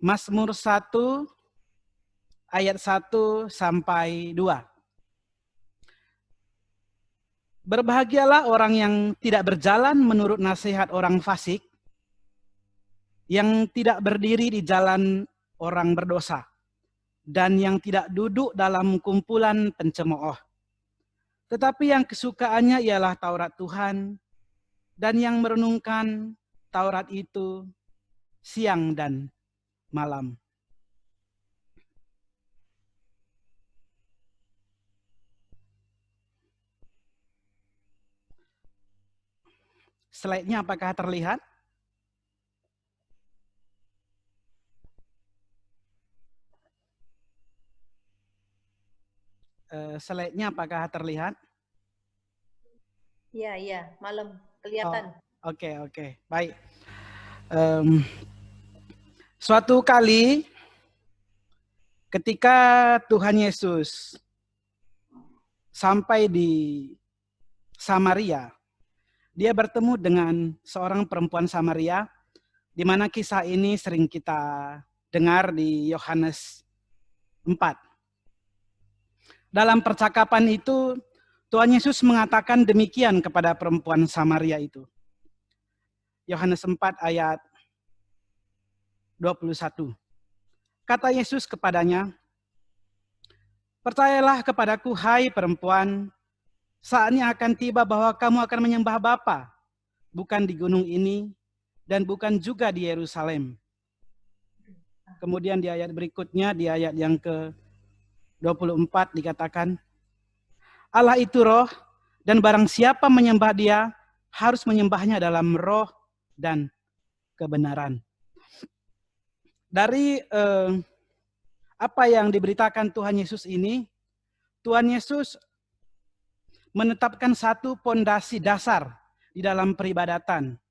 Mazmur 1 ayat 1 sampai 2. Berbahagialah orang yang tidak berjalan menurut nasihat orang fasik, yang tidak berdiri di jalan orang berdosa, dan yang tidak duduk dalam kumpulan pencemooh. Tetapi yang kesukaannya ialah Taurat Tuhan, dan yang merenungkan Taurat itu siang dan malam. Slide-nya apakah terlihat? Slide-nya apakah terlihat? Iya, malam kelihatan. Oke, baik. Suatu kali ketika Tuhan Yesus sampai di Samaria, dia bertemu dengan seorang perempuan Samaria, di mana kisah ini sering kita dengar di Yohanes 4. Dalam percakapan itu, Tuhan Yesus mengatakan demikian kepada perempuan Samaria itu. Yohanes 4 ayat 21. Kata Yesus kepadanya, "Percayalah kepadaku, hai perempuan, saatnya akan tiba bahwa kamu akan menyembah Bapa, bukan di gunung ini, dan bukan juga di Yerusalem." Kemudian di ayat berikutnya, di ayat yang ke-24 dikatakan, Allah itu roh, dan barang siapa menyembah dia, harus menyembahnya dalam roh dan kebenaran. Dari apa yang diberitakan Tuhan Yesus ini, Tuhan Yesus menetapkan satu pondasi dasar di dalam peribadatan.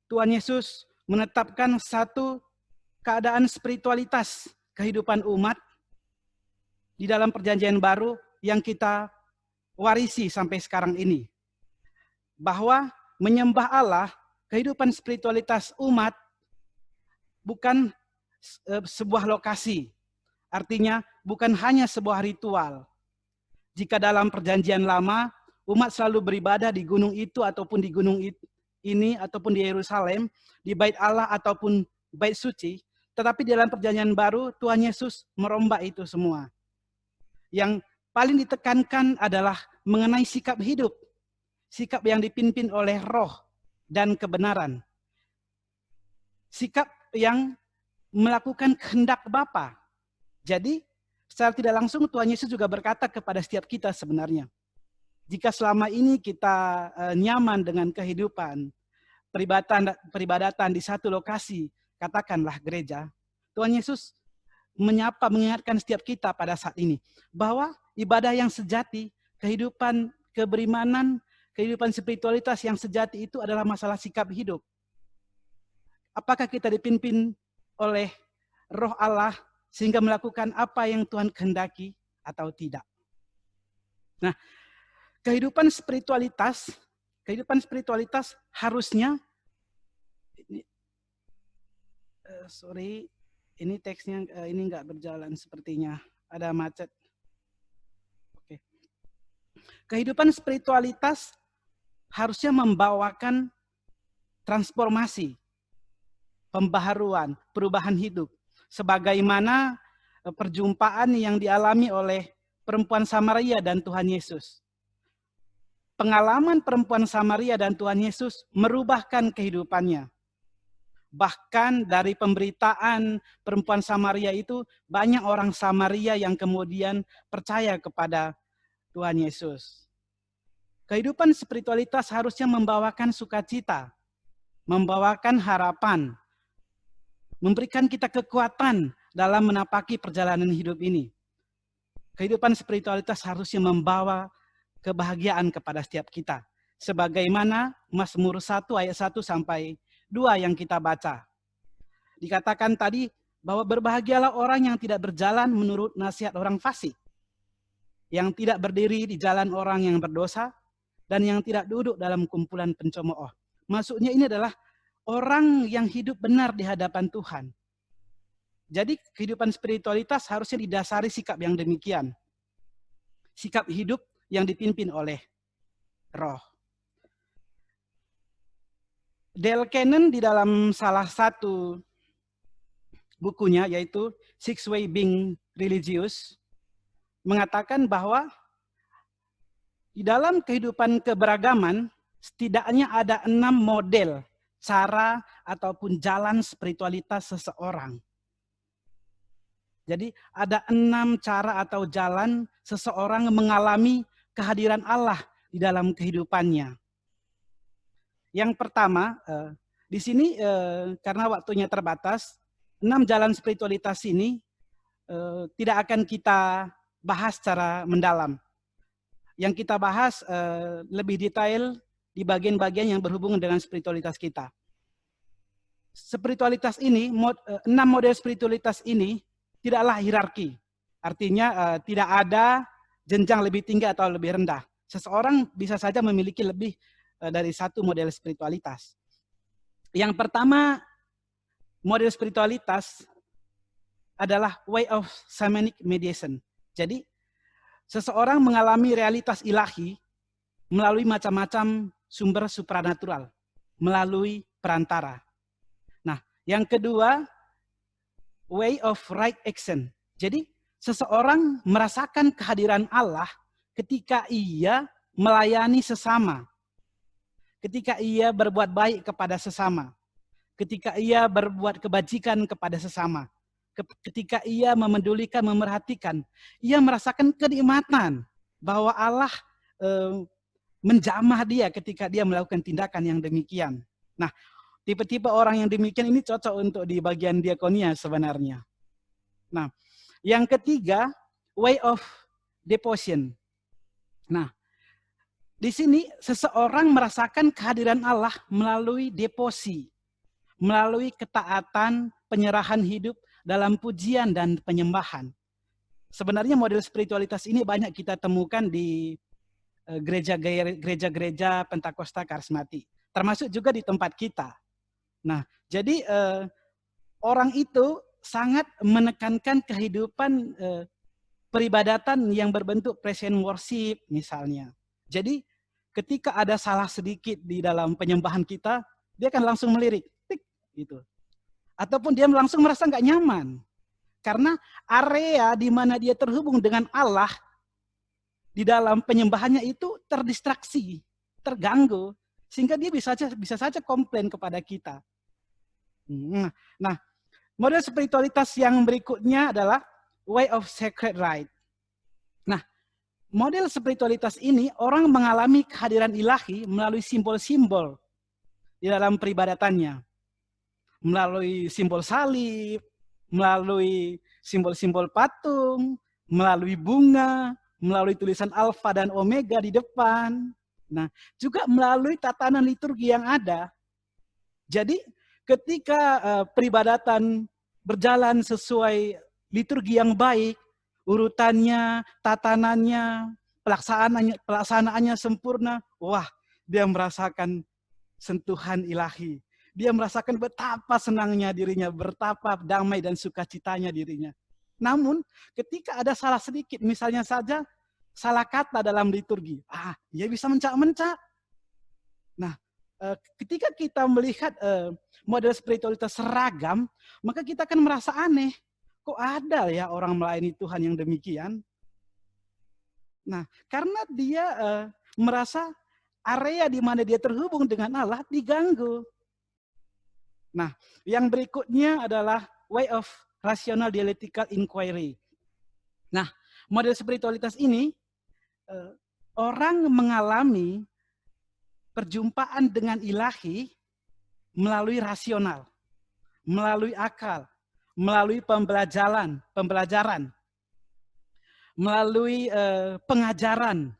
Tuhan Yesus menetapkan satu keadaan spiritualitas kehidupan umat di dalam perjanjian baru yang kita warisi sampai sekarang ini. Bahwa menyembah Allah, kehidupan spiritualitas umat bukan sebuah lokasi. Artinya bukan hanya sebuah ritual. Jika dalam perjanjian lama, umat selalu beribadah di gunung itu ataupun di gunung ini ataupun di Yerusalem, di bait Allah ataupun bait suci. Tetapi di dalam perjanjian baru, Tuhan Yesus merombak itu semua. Yang paling ditekankan adalah mengenai sikap hidup. Sikap yang dipimpin oleh roh dan kebenaran. Sikap yang melakukan kehendak Bapa. Jadi, secara tidak langsung Tuhan Yesus juga berkata kepada setiap kita sebenarnya. Jika selama ini kita nyaman dengan kehidupan peribadatan di satu lokasi, katakanlah gereja, Tuhan Yesus mengingatkan setiap kita pada saat ini bahwa ibadah yang sejati, kehidupan keberimanan, kehidupan spiritualitas yang sejati itu adalah masalah sikap hidup. Apakah kita dipimpin oleh roh Allah sehingga melakukan apa yang Tuhan kehendaki atau tidak? Nah, kehidupan spiritualitas harusnya, ini teksnya ini nggak berjalan sepertinya, ada macet. Oke. Kehidupan spiritualitas harusnya membawakan transformasi, pembaharuan, perubahan hidup. Sebagaimana perjumpaan yang dialami oleh perempuan Samaria dan Tuhan Yesus. Pengalaman perempuan Samaria dan Tuhan Yesus merubahkan kehidupannya. Bahkan dari pemberitaan perempuan Samaria itu, banyak orang Samaria yang kemudian percaya kepada Tuhan Yesus. Kehidupan spiritualitas harusnya membawakan sukacita, membawakan harapan, memberikan kita kekuatan dalam menapaki perjalanan hidup ini. Kehidupan spiritualitas harusnya membawa kebahagiaan kepada setiap kita. Sebagaimana Mazmur 1 ayat 1 sampai 2 yang kita baca. Dikatakan tadi bahwa berbahagialah orang yang tidak berjalan menurut nasihat orang fasik, yang tidak berdiri di jalan orang yang berdosa, dan yang tidak duduk dalam kumpulan pencemooh. Maksudnya ini adalah orang yang hidup benar di hadapan Tuhan. Jadi kehidupan spiritualitas harusnya didasari sikap yang demikian. Sikap hidup yang dipimpin oleh roh. Dale Cannon di dalam salah satu bukunya, yaitu Six Way Being Religious, mengatakan bahwa di dalam kehidupan keberagaman, setidaknya ada 6 model cara ataupun jalan spiritualitas seseorang. Jadi ada 6 cara atau jalan seseorang mengalami kehadiran Allah di dalam kehidupannya. Yang pertama, di sini karena waktunya terbatas, 6 jalan spiritualitas ini tidak akan kita bahas secara mendalam. Yang kita bahas lebih detail di bagian-bagian yang berhubungan dengan spiritualitas kita. Spiritualitas ini, 6 model spiritualitas ini tidaklah hierarki. Artinya tidak ada jenjang lebih tinggi atau lebih rendah. Seseorang bisa saja memiliki lebih dari satu model spiritualitas. Yang pertama, model spiritualitas adalah way of shamanic mediation. Jadi, seseorang mengalami realitas ilahi melalui macam-macam sumber supranatural, melalui perantara. Nah, yang kedua, way of right action. Jadi, seseorang merasakan kehadiran Allah ketika ia melayani sesama, ketika ia berbuat baik kepada sesama, ketika ia berbuat kebajikan kepada sesama, ketika ia memedulikan, memerhatikan, ia merasakan kenikmatan bahwa Allah menjamah dia ketika dia melakukan tindakan yang demikian. Nah, tipe-tipe orang yang demikian ini cocok untuk di bagian diakonia sebenarnya. Nah, yang ketiga, way of devotion. Nah, di sini seseorang merasakan kehadiran Allah melalui devosi, melalui ketaatan, penyerahan hidup dalam pujian dan penyembahan. Sebenarnya model spiritualitas ini banyak kita temukan di gereja-gereja Pentakosta Karismatik, termasuk juga di tempat kita. Nah, jadi orang itu sangat menekankan kehidupan peribadatan yang berbentuk praise and worship misalnya. Jadi ketika ada salah sedikit di dalam penyembahan kita, dia akan langsung melirik, tik, gitu. Ataupun dia langsung merasa nggak nyaman. Karena area di mana dia terhubung dengan Allah di dalam penyembahannya itu terdistraksi, terganggu, sehingga dia bisa saja komplain kepada kita. Nah, model spiritualitas yang berikutnya adalah way of sacred right. Nah, model spiritualitas ini orang mengalami kehadiran ilahi melalui simbol-simbol di dalam peribadatannya. Melalui simbol salib, melalui simbol-simbol patung, melalui bunga, melalui tulisan alfa dan omega di depan. Nah, juga melalui tatanan liturgi yang ada. Jadi, ketika peribadatan berjalan sesuai liturgi yang baik, urutannya, tatanannya, pelaksanaannya sempurna, wah, dia merasakan sentuhan ilahi. Dia merasakan betapa senangnya dirinya, betapa damai dan sukacitanya dirinya. Namun, ketika ada salah sedikit, misalnya saja salah kata dalam liturgi, dia bisa mencak-mencak. Nah, ketika kita melihat model spiritualitas seragam, maka kita akan merasa aneh. Kok ada ya orang melayani Tuhan yang demikian? Nah, karena dia merasa area di mana dia terhubung dengan Allah diganggu. Nah, yang berikutnya adalah way of rational dialectical inquiry. Nah, model spiritualitas ini orang mengalami perjumpaan dengan ilahi melalui rasional, melalui akal, melalui pembelajaran, melalui pengajaran,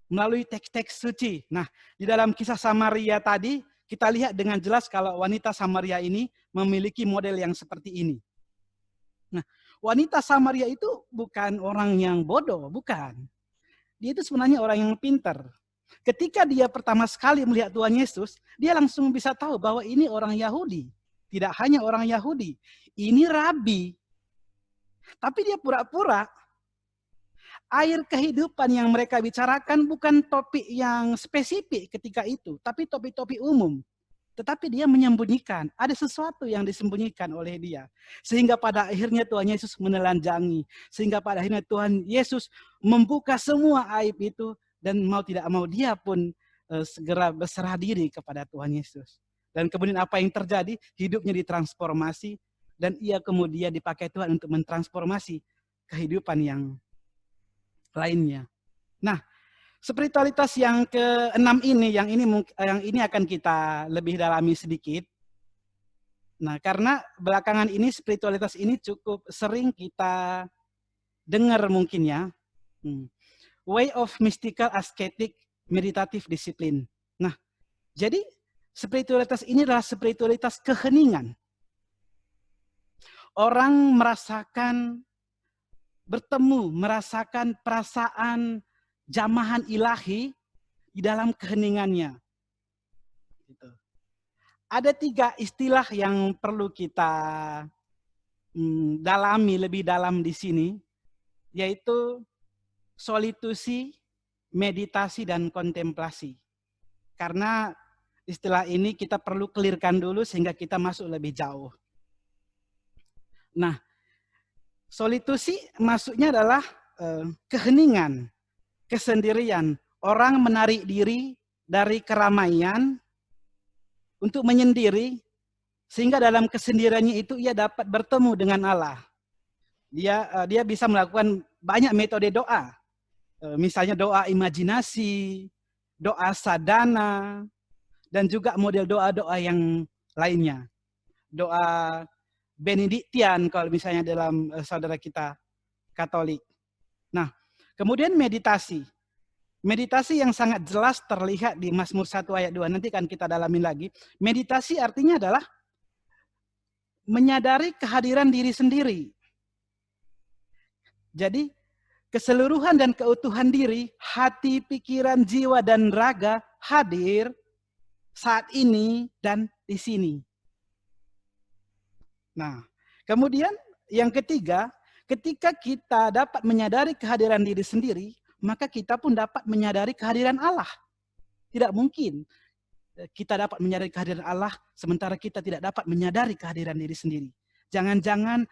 melalui teks-teks suci. Nah, di dalam kisah Samaria tadi, kita lihat dengan jelas kalau wanita Samaria ini memiliki model yang seperti ini. Nah, wanita Samaria itu bukan orang yang bodoh, bukan. Dia itu sebenarnya orang yang pintar. Ketika dia pertama sekali melihat Tuhan Yesus, dia langsung bisa tahu bahwa ini orang Yahudi. Tidak hanya orang Yahudi. Ini rabi. Tapi dia pura-pura. Air kehidupan yang mereka bicarakan bukan topik yang spesifik ketika itu, tapi topik-topik umum. Tetapi dia menyembunyikan, ada sesuatu yang disembunyikan oleh dia. Sehingga pada akhirnya Tuhan Yesus menelanjangi. Sehingga pada akhirnya Tuhan Yesus membuka semua aib itu, dan mau tidak mau dia pun segera berserah diri kepada Tuhan Yesus. Dan kemudian apa yang terjadi? Hidupnya ditransformasi, dan ia kemudian dipakai Tuhan untuk mentransformasi kehidupan yang lainnya. Nah, spiritualitas yang ke-6 ini, yang ini akan kita lebih dalami sedikit. Nah, karena belakangan ini spiritualitas ini cukup sering kita dengar mungkin ya. Way of mystical ascetic meditative discipline. Nah, jadi spiritualitas ini adalah spiritualitas keheningan. Orang merasakan perasaan jamahan ilahi di dalam keheningannya. Gitu. Ada 3 istilah yang perlu kita dalami lebih dalam di sini, yaitu solitusi, meditasi, dan kontemplasi. Karena istilah ini kita perlu clearkan dulu sehingga kita masuk lebih jauh. Nah, solitusi maksudnya adalah keheningan, kesendirian. Orang menarik diri dari keramaian untuk menyendiri, sehingga dalam kesendiriannya itu ia dapat bertemu dengan Allah. Dia bisa melakukan banyak metode doa. Misalnya doa imajinasi, doa sadhana, dan juga model doa-doa yang lainnya. Doa Benediktian kalau misalnya dalam saudara kita Katolik. Nah, kemudian meditasi. Meditasi yang sangat jelas terlihat di Mazmur 1 ayat 2. Nanti kan kita dalamin lagi. Meditasi artinya adalah menyadari kehadiran diri sendiri. Jadi, keseluruhan dan keutuhan diri, hati, pikiran, jiwa, dan raga hadir saat ini dan di sini. Nah, kemudian yang ketiga, ketika kita dapat menyadari kehadiran diri sendiri, maka kita pun dapat menyadari kehadiran Allah. Tidak mungkin kita dapat menyadari kehadiran Allah, sementara kita tidak dapat menyadari kehadiran diri sendiri. Jangan-jangan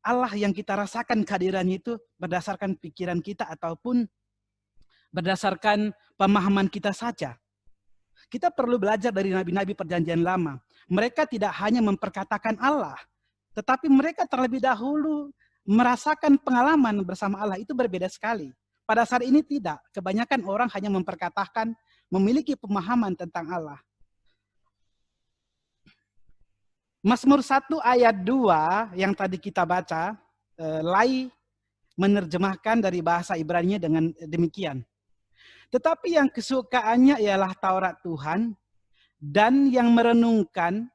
Allah yang kita rasakan kehadirannya itu berdasarkan pikiran kita ataupun berdasarkan pemahaman kita saja. Kita perlu belajar dari nabi-nabi perjanjian lama. Mereka tidak hanya memperkatakan Allah, tetapi mereka terlebih dahulu merasakan pengalaman bersama Allah. Itu berbeda sekali. Pada saat ini tidak. Kebanyakan orang hanya memperkatakan, memiliki pemahaman tentang Allah. Mazmur 1 ayat 2 yang tadi kita baca, Lai menerjemahkan dari bahasa Ibrani dengan demikian. Tetapi yang kesukaannya ialah Taurat Tuhan, dan yang merenungkan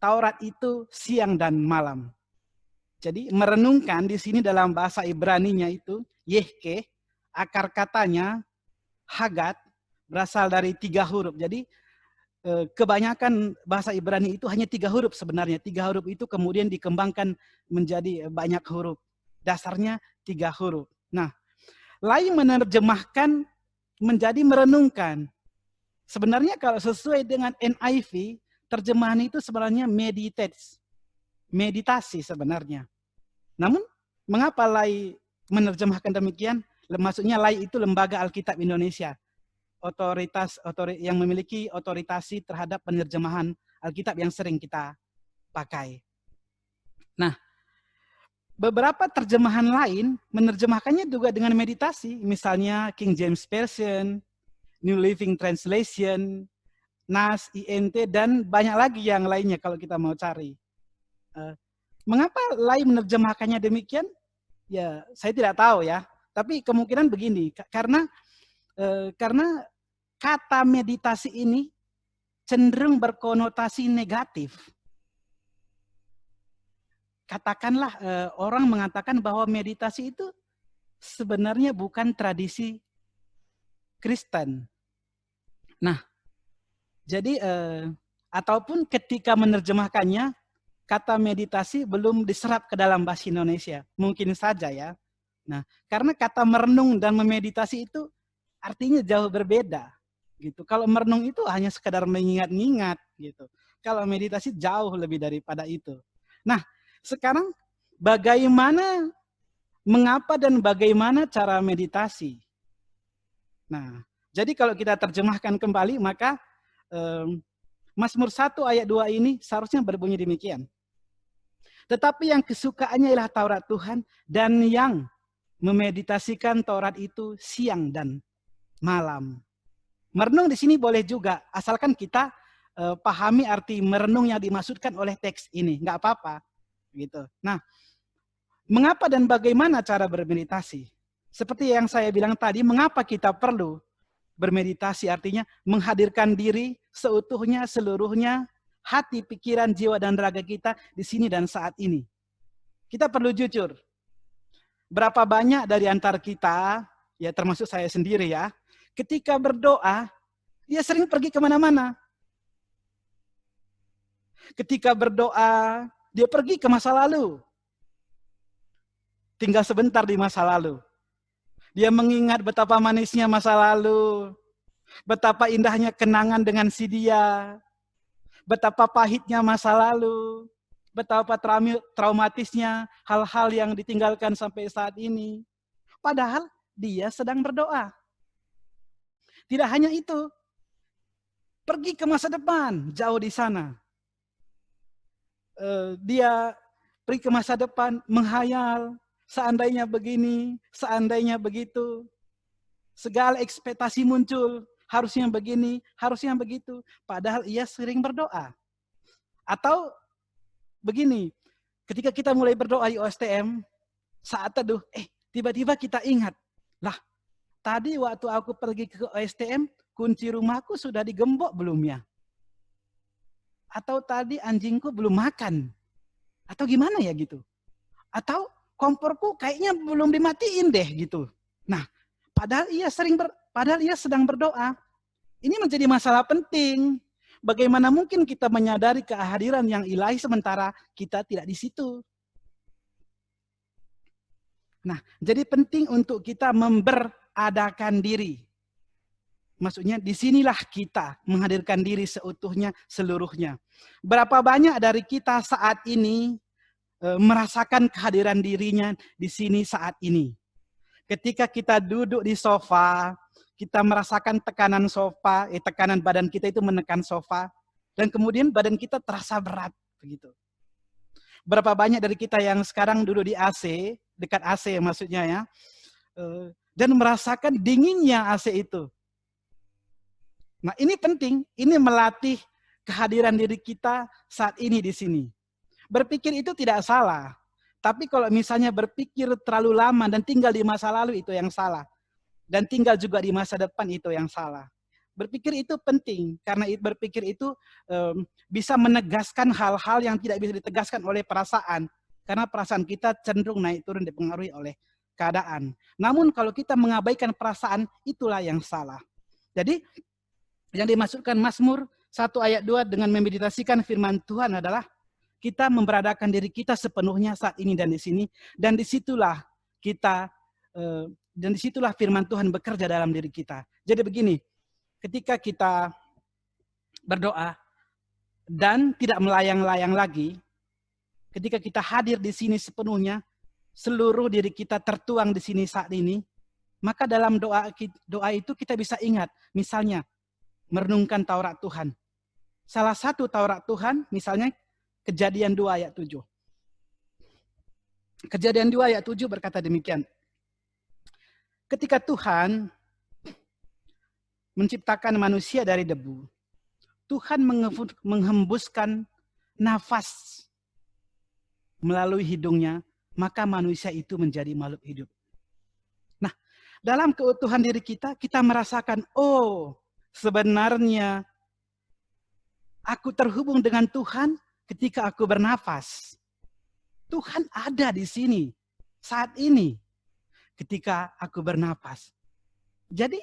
Taurat itu siang dan malam. Jadi merenungkan di sini dalam bahasa Ibraninya itu yehke, akar katanya hagat, berasal dari 3 huruf. Jadi kebanyakan bahasa Ibrani itu hanya 3 huruf sebenarnya. 3 huruf itu kemudian dikembangkan menjadi banyak huruf. Dasarnya 3 huruf. Nah, lain menerjemahkan menjadi merenungkan. Sebenarnya kalau sesuai dengan NIV, terjemahan itu sebenarnya meditasi sebenarnya. Namun, mengapa Lai menerjemahkan demikian? Maksudnya Lai itu Lembaga Alkitab Indonesia. Yang memiliki otoritasi terhadap penerjemahan Alkitab yang sering kita pakai. Nah, beberapa terjemahan lain menerjemahkannya juga dengan meditasi. Misalnya King James Version, New Living Translation, NAS, INT, dan banyak lagi yang lainnya kalau kita mau cari. Mengapa Lai menerjemahkannya demikian? Ya, saya tidak tahu ya. Tapi kemungkinan begini, karena kata meditasi ini cenderung berkonotasi negatif. Katakanlah orang mengatakan bahwa meditasi itu sebenarnya bukan tradisi Kristen. Nah, jadi Ataupun ketika menerjemahkannya, kata meditasi belum diserap ke dalam bahasa Indonesia. Mungkin saja ya. Nah, karena kata merenung dan memeditasi itu artinya jauh berbeda. Gitu. Kalau merenung itu hanya sekedar mengingat-ingat gitu. Kalau meditasi jauh lebih daripada itu. Nah, sekarang mengapa dan bagaimana cara meditasi? Nah, jadi kalau kita terjemahkan kembali, maka Mazmur 1 ayat 2 ini seharusnya berbunyi demikian. Tetapi yang kesukaannya ialah Taurat Tuhan, dan yang memeditasikan Taurat itu siang dan malam. Merenung di sini boleh juga, asalkan kita pahami arti merenung yang dimaksudkan oleh teks ini, nggak apa-apa, gitu. Nah, mengapa dan bagaimana cara bermeditasi? Seperti yang saya bilang tadi, mengapa kita perlu bermeditasi? Artinya menghadirkan diri seutuhnya, seluruhnya, hati, pikiran, jiwa, dan raga kita di sini dan saat ini. Kita perlu jujur. Berapa banyak dari antara kita, ya termasuk saya sendiri ya, ketika berdoa, dia sering pergi kemana-mana. Ketika berdoa, dia pergi ke masa lalu. Tinggal sebentar di masa lalu. Dia mengingat betapa manisnya masa lalu, betapa indahnya kenangan dengan si dia, betapa pahitnya masa lalu, betapa traumatisnya hal-hal yang ditinggalkan sampai saat ini. Padahal dia sedang berdoa. Tidak hanya itu, pergi ke masa depan, jauh di sana. Dia pergi ke masa depan, menghayal, seandainya begini, seandainya begitu. Segala ekspektasi muncul, harusnya begini, harusnya begitu. Padahal ia sering berdoa. Atau begini, ketika kita mulai berdoa di OSTM, saat teduh, tiba-tiba kita ingat, lah tadi waktu aku pergi ke OSTM, kunci rumahku sudah digembok belum ya? Atau tadi anjingku belum makan? Atau gimana ya gitu? Atau komporku kayaknya belum dimatiin deh gitu. Nah, padahal ia sedang berdoa. Ini menjadi masalah penting. Bagaimana mungkin kita menyadari kehadiran yang ilahi sementara kita tidak di situ? Nah, jadi penting untuk kita memberadakan diri. Maksudnya disinilah kita menghadirkan diri seutuhnya, seluruhnya. Berapa banyak dari kita saat ini merasakan kehadiran dirinya di sini saat ini. Ketika kita duduk di sofa, kita merasakan tekanan sofa, tekanan badan kita itu menekan sofa, dan kemudian badan kita terasa berat. Begitu. Berapa banyak dari kita yang sekarang duduk di AC, dekat AC maksudnya ya, dan merasakan dinginnya AC itu. Nah ini penting, ini melatih kehadiran diri kita saat ini di sini. Berpikir itu tidak salah, tapi kalau misalnya berpikir terlalu lama dan tinggal di masa lalu itu yang salah. Dan tinggal juga di masa depan itu yang salah. Berpikir itu penting, karena berpikir itu bisa menegaskan hal-hal yang tidak bisa ditegaskan oleh perasaan. Karena perasaan kita cenderung naik turun dipengaruhi oleh keadaan. Namun kalau kita mengabaikan perasaan, itulah yang salah. Jadi yang dimaksudkan Mazmur 1 ayat 2 dengan memeditasikan firman Tuhan adalah kita memberadakan diri kita sepenuhnya saat ini dan di sini, dan disitulah kita dan disitulah firman Tuhan bekerja dalam diri kita. Jadi begini, ketika kita berdoa dan tidak melayang-layang lagi, ketika kita hadir di sini sepenuhnya, seluruh diri kita tertuang di sini saat ini, maka dalam doa itu kita bisa ingat, misalnya merenungkan Taurat Tuhan. Salah satu Taurat Tuhan, misalnya Kejadian 2 ayat 7. Kejadian 2 ayat 7 berkata demikian. Ketika Tuhan menciptakan manusia dari debu, Tuhan menghembuskan nafas melalui hidungnya, maka manusia itu menjadi makhluk hidup. Nah, dalam keutuhan diri kita, kita merasakan, oh, sebenarnya aku terhubung dengan Tuhan ketika aku bernafas. Tuhan ada di sini saat ini ketika aku bernafas. Jadi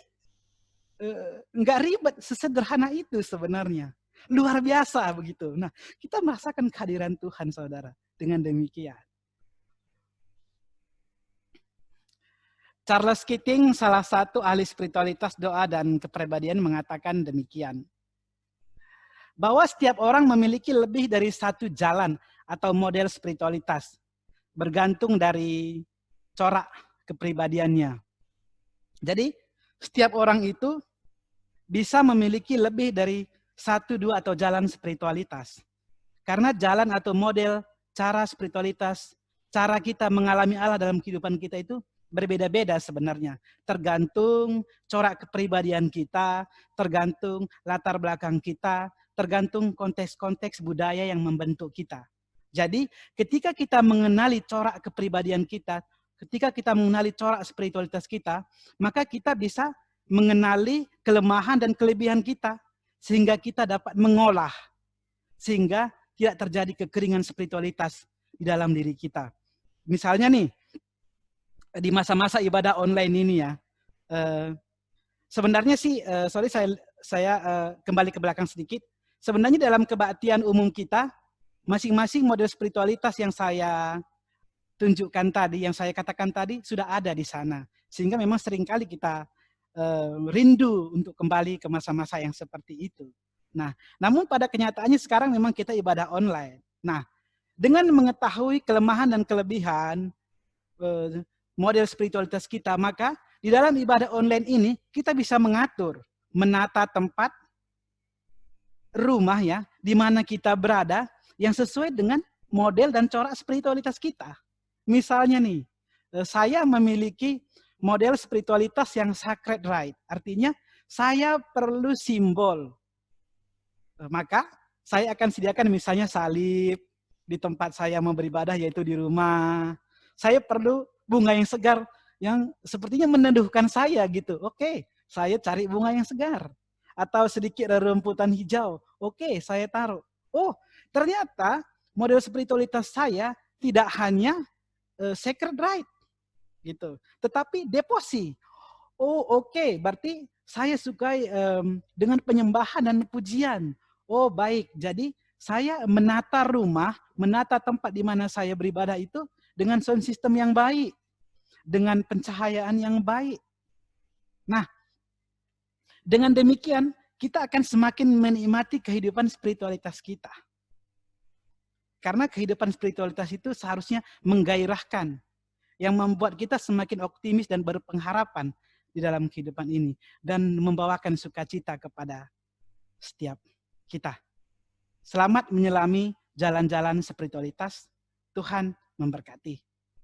enggak ribet, sesederhana itu sebenarnya. Luar biasa begitu. Nah, kita merasakan kehadiran Tuhan, saudara. Dengan demikian. Charles Keating, salah satu ahli spiritualitas, doa, dan kepribadian mengatakan demikian. Bahwa setiap orang memiliki lebih dari satu jalan atau model spiritualitas. Bergantung dari corak kepribadiannya. Jadi, setiap orang itu bisa memiliki lebih dari satu, dua, atau jalan spiritualitas. Karena jalan atau model, cara spiritualitas, cara kita mengalami Allah dalam kehidupan kita itu berbeda-beda sebenarnya. Tergantung corak kepribadian kita, tergantung latar belakang kita, tergantung konteks-konteks budaya yang membentuk kita. Jadi ketika kita mengenali corak kepribadian kita, ketika kita mengenali corak spiritualitas kita, maka kita bisa mengenali kelemahan dan kelebihan kita. Sehingga kita dapat mengolah. Sehingga tidak terjadi kekeringan spiritualitas di dalam diri kita. Misalnya nih, di masa-masa ibadah online ini ya, sebenarnya sih, sorry saya kembali ke belakang sedikit. Sebenarnya dalam kebaktian umum kita, masing-masing model spiritualitas yang saya tunjukkan tadi, yang saya katakan tadi, sudah ada di sana. Sehingga memang seringkali kita rindu untuk kembali ke masa-masa yang seperti itu. Nah, namun pada kenyataannya sekarang memang kita ibadah online. Nah, dengan mengetahui kelemahan dan kelebihan model spiritualitas kita, maka di dalam ibadah online ini kita bisa mengatur, menata tempat rumah ya, di mana kita berada yang sesuai dengan model dan corak spiritualitas kita. Misalnya nih, saya memiliki model spiritualitas yang sacred right. Artinya saya perlu simbol. Maka saya akan sediakan misalnya salib di tempat saya mau beribadah, yaitu di rumah. Saya perlu bunga yang segar yang sepertinya meneduhkan saya gitu. Oke, saya cari bunga yang segar. Atau sedikit rerumputan hijau. Oke, saya taruh. Oh, ternyata model spiritualitas saya tidak hanya sacred right. Gitu. Tetapi deposi. Oh oke, berarti saya sukai dengan penyembahan dan pujian. Oh baik, jadi saya menata rumah, menata tempat di mana saya beribadah itu dengan sound system yang baik, dengan pencahayaan yang baik. Nah, dengan demikian kita akan semakin menikmati kehidupan spiritualitas kita. Karena kehidupan spiritualitas itu seharusnya menggairahkan, yang membuat kita semakin optimis dan berpengharapan di dalam kehidupan ini. Dan membawakan sukacita kepada setiap kita. Selamat menyelami jalan-jalan spiritualitas. Tuhan memberkati.